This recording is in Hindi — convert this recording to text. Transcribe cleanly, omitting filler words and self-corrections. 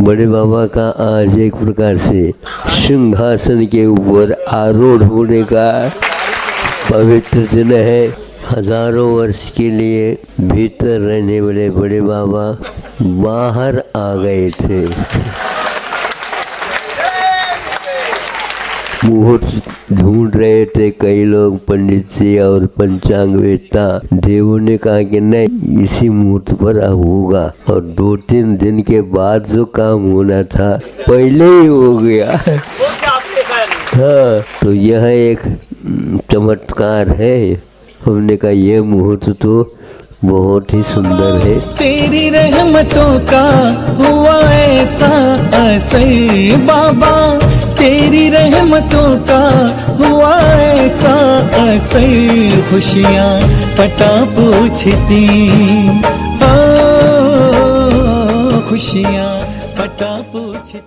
बड़े बाबा का आज एक प्रकार से सिंहासन के ऊपर आरूढ़ होने का पवित्र दिन है। हजारों वर्ष के लिए भीतर रहने वाले बड़े बाबा बाहर आ गए थे। मुहूर्त ढूंढ रहे थे कई लोग, पंडित जी और पंचांग वेत्ता। देवों ने कहा कि नहीं, इसी मुहूर्त पर अब होगा, और 2-3 दिन के बाद जो काम होना था पहले ही हो गया। हाँ, तो यह एक चमत्कार है। हमने कहा यह मुहूर्त तो बहुत ही सुंदर है। तेरी रहमतों का हुआ ऐसा असर बाबा, तेरी रहमतों का हुआ ऐसा असर। खुशियाँ पता पूछती, खुशियाँ पता पूछती।